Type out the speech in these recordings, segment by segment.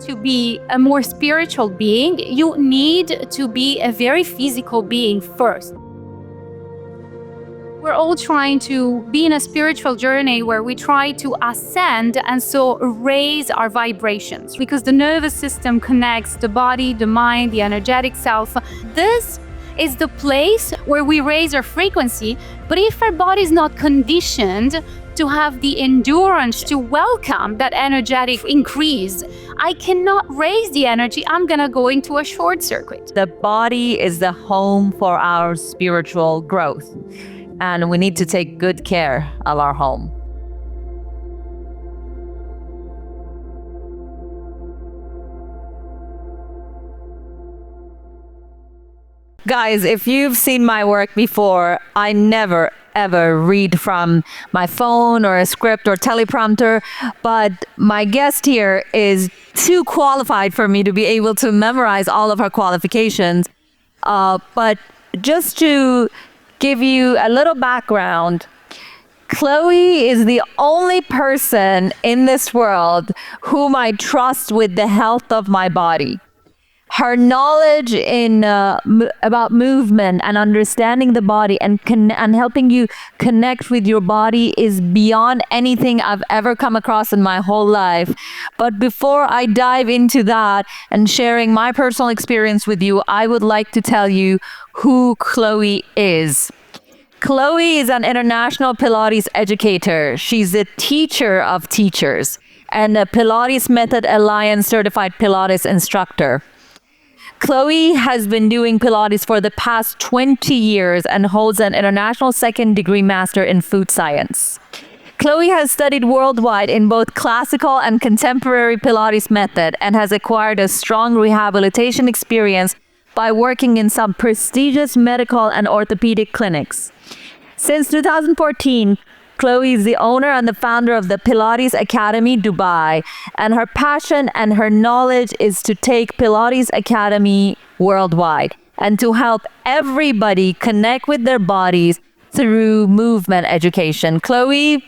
to be a more spiritual being, you need to be a very physical being first. We're all trying to be in a spiritual journey where we try to ascend and so raise our vibrations, because the nervous system connects the body, the mind, the energetic self. This is the place where we raise our frequency. But if our body is not conditioned to have the endurance to welcome that energetic increase, I cannot raise the energy. I'm gonna go into a short circuit. The body is the home for our spiritual growth, and we need to take good care of our home. Guys, if you've seen my work before, I never ever read from my phone or a script or teleprompter, but my guest here is too qualified for me to be able to memorize all of her qualifications. But just to give you a little background, Chloe is the only person in this world whom I trust with the health of my body. Her knowledge about movement and understanding the body and helping you connect with your body is beyond anything I've ever come across in my whole life. But before I dive into that and sharing my personal experience with you, I would like to tell you who Chloe is. Chloe is an international Pilates educator. She's a teacher of teachers and a Pilates Method Alliance certified Pilates instructor. Chloe has been doing Pilates for the past 20 years and holds an international second-degree master in food science. Chloe has studied worldwide in both classical and contemporary Pilates method and has acquired a strong rehabilitation experience by working in some prestigious medical and orthopedic clinics. Since 2014, Chloe is the owner and the founder of the Pilates Academy Dubai, and her passion and her knowledge is to take Pilates Academy worldwide and to help everybody connect with their bodies through movement education. Chloe,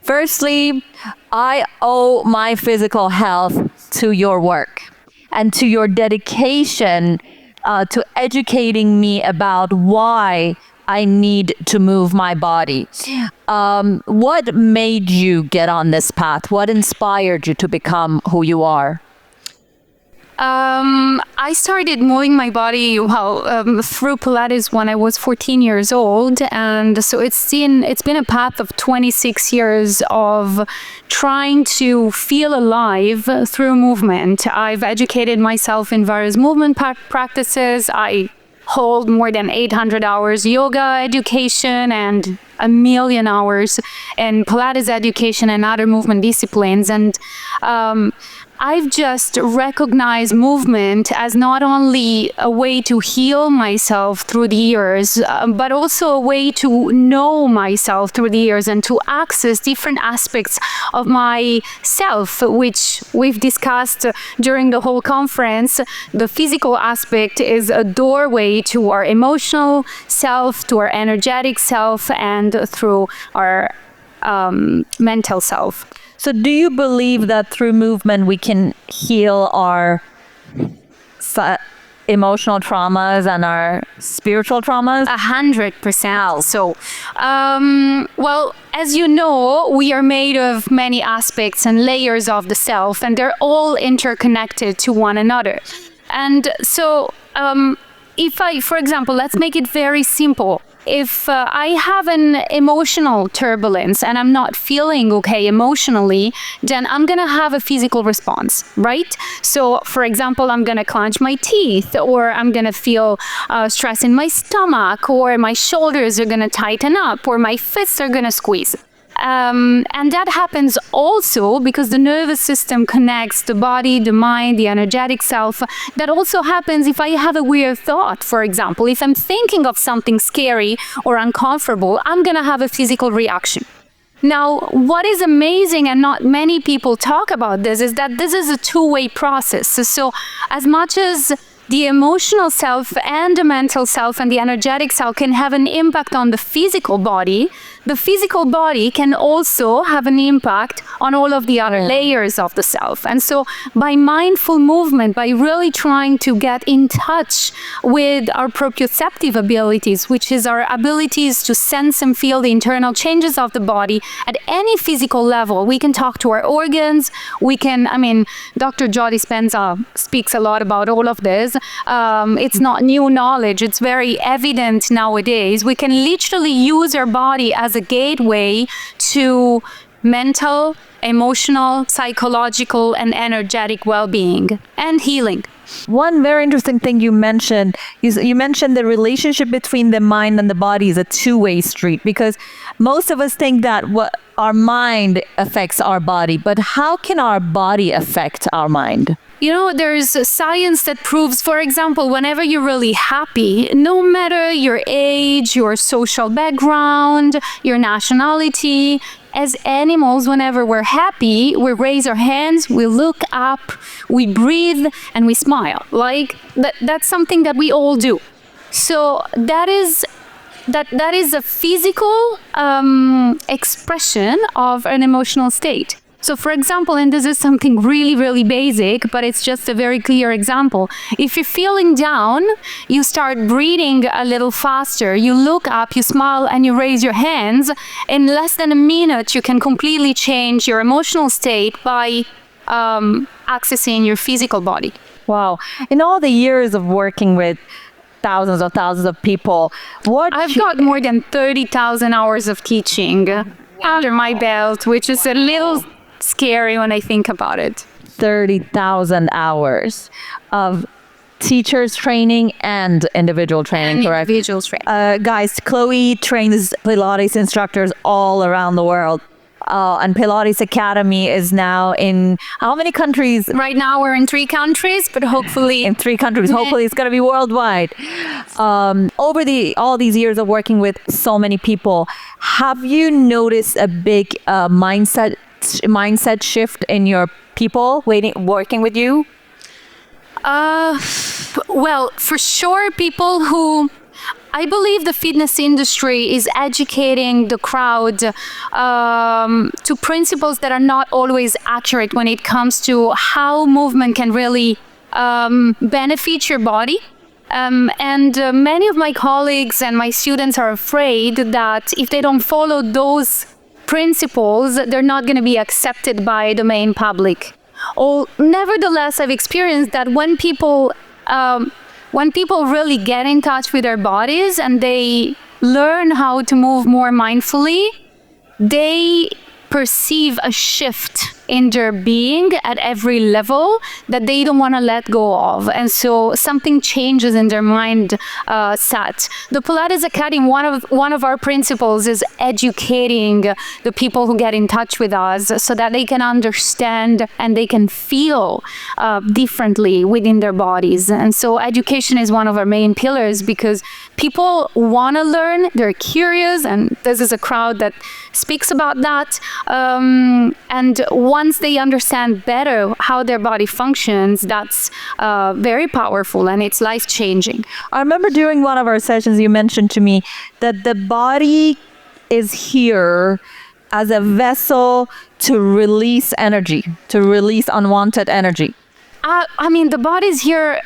firstly, I owe my physical health to your work and to your dedication to educating me about why I need to move my body. What made you get on this path? What inspired you to become who you are? I started moving my body through Pilates when I was 14 years old, and so it's been a path of 26 years of trying to feel alive through movement. I've educated myself in various movement practices. I hold more than 800 hours yoga education and 1 million hours in Pilates education and other movement disciplines. And I've just recognized movement as not only a way to heal myself through the years, but also a way to know myself through the years and to access different aspects of myself, which we've discussed during the whole conference. The physical aspect is a doorway to our emotional self, to our energetic self, and through our mental self. So do you believe that through movement we can heal our emotional traumas and our spiritual traumas? 100%. So, well, as you know, we are made of many aspects and layers of the self, and they're all interconnected to one another. And so, for example, let's make it very simple. If I have an emotional turbulence and I'm not feeling okay emotionally, then I'm going to have a physical response, right? So, for example, I'm going to clench my teeth, or I'm going to feel stress in my stomach, or my shoulders are going to tighten up, or my fists are going to squeeze. And that happens also because the nervous system connects the body, the mind, the energetic self. That also happens if I have a weird thought, for example. If I'm thinking of something scary or uncomfortable, I'm going to have a physical reaction. Now, what is amazing, and not many people talk about this, is that this is a two-way process. So as much as the emotional self and the mental self and the energetic self can have an impact on the physical body, the physical body can also have an impact on all of the other layers of the self. And so by mindful movement, by really trying to get in touch with our proprioceptive abilities, which is our abilities to sense and feel the internal changes of the body at any physical level, we can talk to our organs. We can, Dr. Joe Dispenza speaks a lot about all of this. It's not new knowledge. It's very evident nowadays. We can literally use our body as a gateway to mental, emotional, psychological, and energetic well-being and healing. One very interesting thing you mentioned is you mentioned the relationship between the mind and the body is a two-way street, because most of us think that what our mind affects our body, but how can our body affect our mind? There's science that proves, for example, whenever you're really happy, no matter your age, your social background, your nationality, as animals, whenever we're happy, we raise our hands, we look up, we breathe, and we smile. Like that's something that we all do. So that is a physical expression of an emotional state. So for example, and this is something really, really basic, but it's just a very clear example. If you're feeling down, you start breathing a little faster, you look up, you smile, and you raise your hands. In less than a minute, you can completely change your emotional state by accessing your physical body. Wow. In all the years of working with thousands of people, I've got more than 30,000 hours of teaching under my belt, which is a little scary when I think about it. 30,000 hours of teachers training and individual training, correct? Individual training. Guys, Chloe trains Pilates instructors all around the world. And Pilates Academy is now in how many countries? Right now we're in 3 countries, but hopefully... In 3 countries. Hopefully it's going to be worldwide. Over all these years of working with so many people, have you noticed a big mindset shift in your people working with you? Well, for sure, people who... I believe the fitness industry is educating the crowd to principles that are not always accurate when it comes to how movement can really benefit your body. And many of my colleagues and my students are afraid that if they don't follow those principles, they're not going to be accepted by the main public. Nevertheless, I've experienced that when people really get in touch with their bodies and they learn how to move more mindfully, they perceive a shift in their being at every level that they don't want to let go of. And so something changes in their mind set. The Pilates Academy, one of our principles is educating the people who get in touch with us so that they can understand and they can feel differently within their bodies. And so education is one of our main pillars because people want to learn, they're curious, and this is a crowd that speaks about that. And once they understand better how their body functions, that's very powerful and it's life-changing. I remember during one of our sessions, you mentioned to me that the body is here as a vessel to release energy, to release unwanted energy. The body's here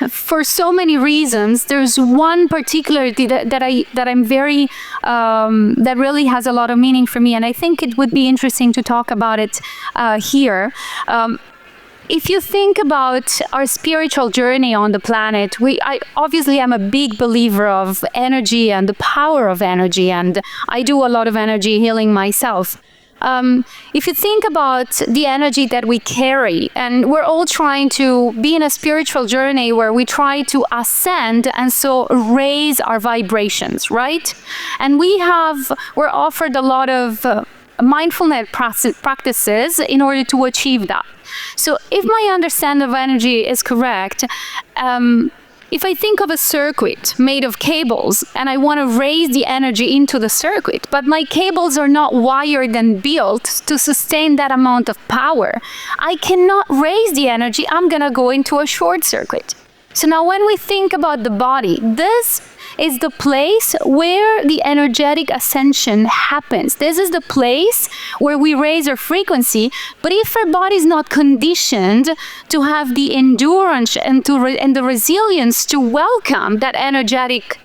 for so many reasons. There's one particularity that I'm very that really has a lot of meaning for me, and I think it would be interesting to talk about it here. If you think about our spiritual journey on the planet, I obviously am a big believer of energy and the power of energy, and I do a lot of energy healing myself. If you think about the energy that we carry, and we're all trying to be in a spiritual journey where we try to ascend and so raise our vibrations, right? And we're offered a lot of mindfulness practices in order to achieve that. So if my understanding of energy is correct, if I think of a circuit made of cables and I want to raise the energy into the circuit, but my cables are not wired and built to sustain that amount of power, I cannot raise the energy. I'm going to go into a short circuit. So now when we think about the body, this is the place where the energetic ascension happens. This is the place where we raise our frequency. But if our body is not conditioned to have the endurance and the resilience to welcome that energetic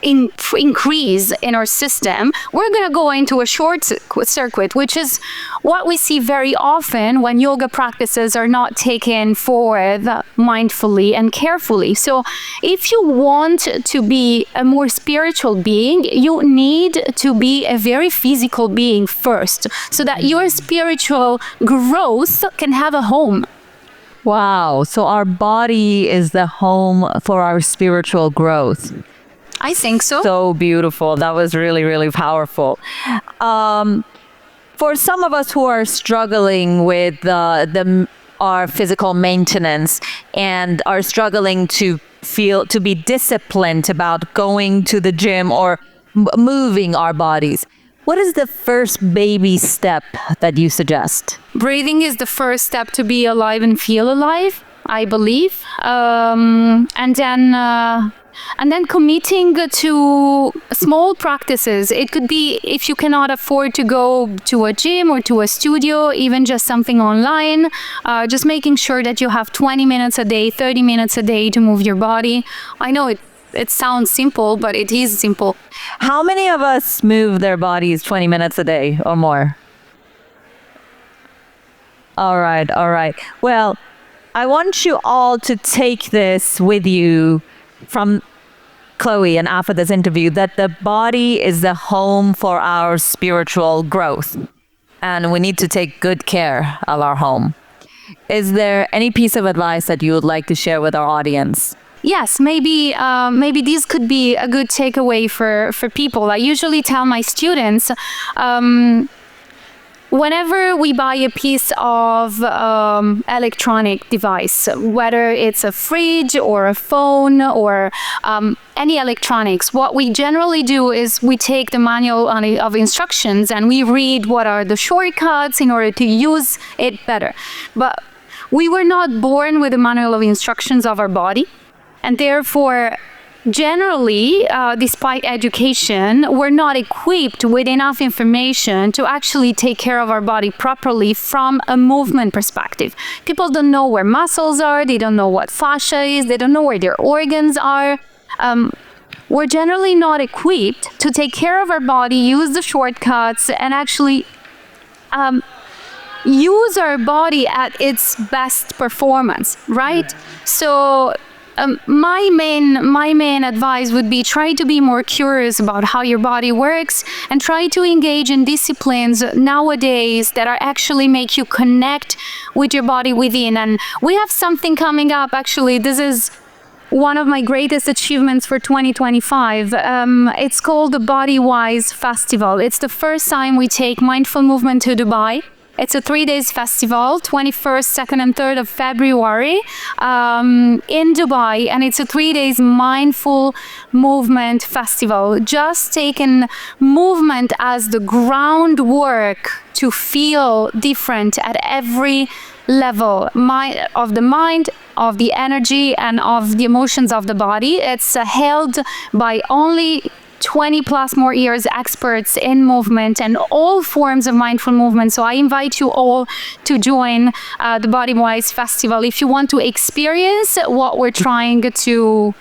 increase in our system, we're going to go into a short circuit, which is what we see very often when yoga practices are not taken forward mindfully and carefully. So if you want to be a more spiritual being, you need to be a very physical being first, so that your spiritual growth can have a home. Wow. So our body is the home for our spiritual growth. I think so. So beautiful. That was really, really powerful. For some of us who are struggling with our physical maintenance and are struggling to be disciplined about going to the gym or moving our bodies, what is the first baby step that you suggest? Breathing is the first step to be alive and feel alive, I believe. And then committing to small practices. It could be, if you cannot afford to go to a gym or to a studio, even just something online, just making sure that you have 20 minutes a day, 30 minutes a day to move your body. I know it sounds simple, but it is simple. How many of us move their bodies 20 minutes a day or more? All right. Well, I want you all to take this with you from Chloe and after this interview, that the body is the home for our spiritual growth, and we need to take good care of our home. Is there any piece of advice that you would like to share with our audience? Yes, maybe this could be a good takeaway for people. I usually tell my students, whenever we buy a piece of electronic device, whether it's a fridge or a phone or any electronics, what we generally do is we take the manual of instructions and we read what are the shortcuts in order to use it better. But we were not born with a manual of instructions of our body, and therefore generally, despite education, we're not equipped with enough information to actually take care of our body properly from a movement perspective. People don't know where muscles are, they don't know what fascia is, they don't know where their organs are. We're generally not equipped to take care of our body, use the shortcuts, and actually use our body at its best performance, right? So my main advice would be try to be more curious about how your body works and try to engage in disciplines nowadays that are actually make you connect with your body within. And we have something coming up, actually. This is one of my greatest achievements for 2025. It's called the Body Wise Festival. It's the first time we take mindful movement to Dubai. It's a 3-day festival, 21st, 2nd, and 3rd of February in Dubai. And it's a 3 days mindful movement festival, just taking movement as the groundwork to feel different at every level of the mind, of the energy, and of the emotions of the body. It's held by only 20 plus more years experts in movement and all forms of mindful movement. So I invite you all to join the Body Wise Festival if you want to experience what we're trying to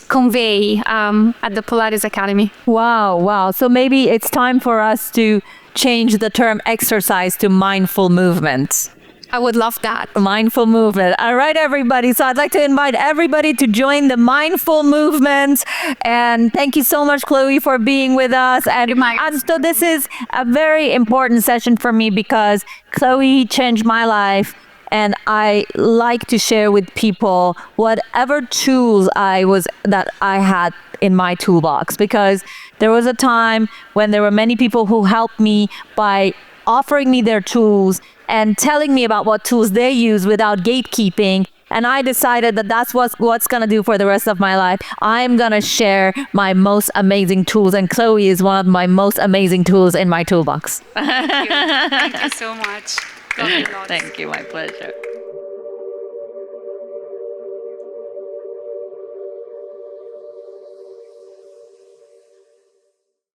convey at the Pilates Academy. Wow. So maybe it's time for us to change the term exercise to mindful movement. I would love that. Mindful movement. All right, everybody. So I'd like to invite everybody to join the mindful movement. And thank you so much, Chloe, for being with us. And so this is a very important session for me because Chloe changed my life. And I like to share with people whatever tools that I had in my toolbox, because there was a time when there were many people who helped me by offering me their tools and telling me about what tools they use without gatekeeping. And I decided that that's what's going to do for the rest of my life. I'm going to share my most amazing tools. And Chloe is one of my most amazing tools in my toolbox. Thank you. Thank you so much. Thank you. My pleasure.